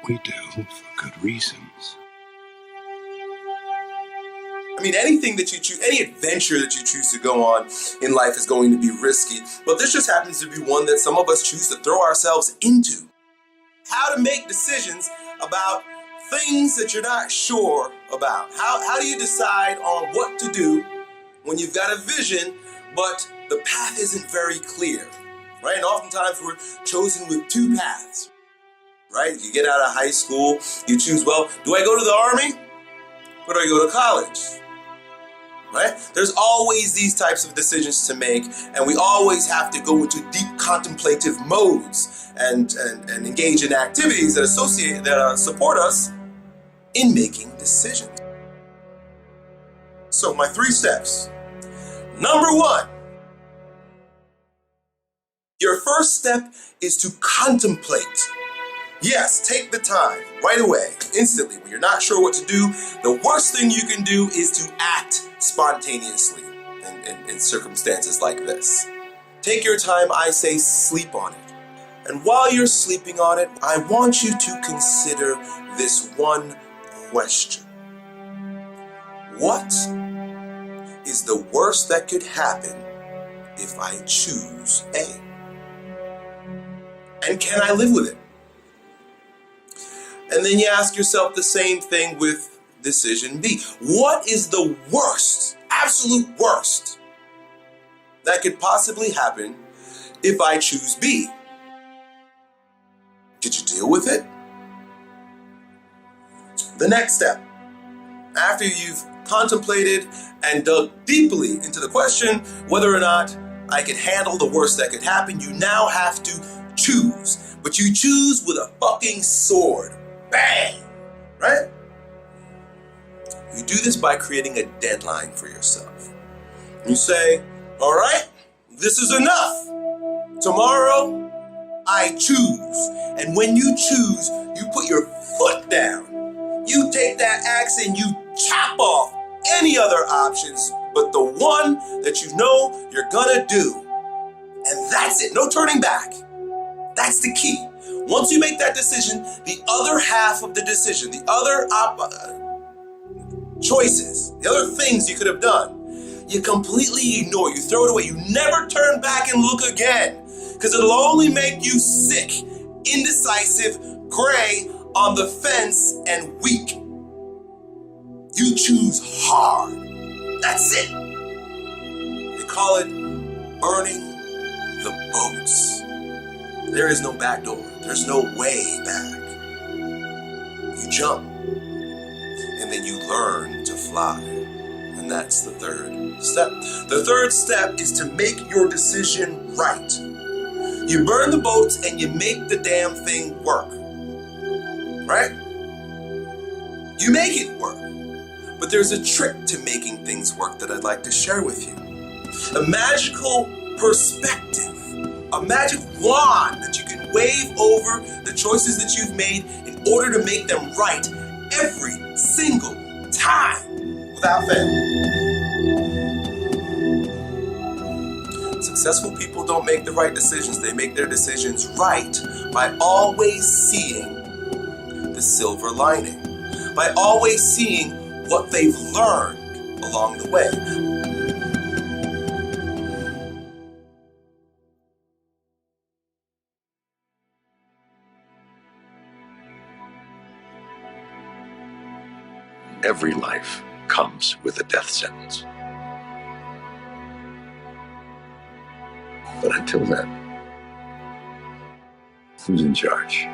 we do for good reasons. I mean, anything that you choose, any adventure that you choose to go on in life is going to be risky, but this just happens to be one that some of us choose to throw ourselves into. How to make decisions about things that you're not sure about. How do you decide on what to do when you've got a vision, but the path isn't very clear, right? And oftentimes we're chosen with two paths, right? You get out of high school, you choose, well, do I go to the army or do I go to college? Right? There's always these types of decisions to make, and we always have to go into deep contemplative modes and engage in activities that support us in making decisions. So my 3 steps. Number 1, your first step is to contemplate. Yes, take the time right away, instantly. When you're not sure what to do, the worst thing you can do is to act spontaneously in circumstances like this. Take your time, I say sleep on it. And while you're sleeping on it, I want you to consider this one question. What is the worst that could happen if I choose A? And can I live with it? And then you ask yourself the same thing with decision B. What is the worst, absolute worst, that could possibly happen if I choose B? Did you deal with it? The next step, after you've contemplated and dug deeply into the question whether or not I could handle the worst that could happen, you now have to choose. But you choose with a fucking sword. Bang! Right? You do this by creating a deadline for yourself. You say, all right, this is enough. Tomorrow, I choose. And when you choose, you put your foot down. You take that axe and you chop off any other options but the one that you know you're gonna do. And that's it, no turning back. That's the key. Once you make that decision, the other half of the decision, the other choices, the other things you could have done, you completely ignore. You throw it away. You never turn back and look again, because it'll only make you sick, indecisive, gray, on the fence, and weak. You choose hard. That's it. They call it burning the boats. There is no back door. There's no way back. You jump, and then you learn to fly. And that's the 3rd step. The 3rd step is to make your decision right. You burn the boats and you make the damn thing work. Right? You make it work. But there's a trick to making things work that I'd like to share with you. A magical perspective. A magic wand that you can wave over the choices that you've made in order to make them right every single time without fail. Successful people don't make the right decisions. They make their decisions right by always seeing the silver lining, by always seeing what they've learned along the way. Every life comes with a death sentence. But until then, who's in charge?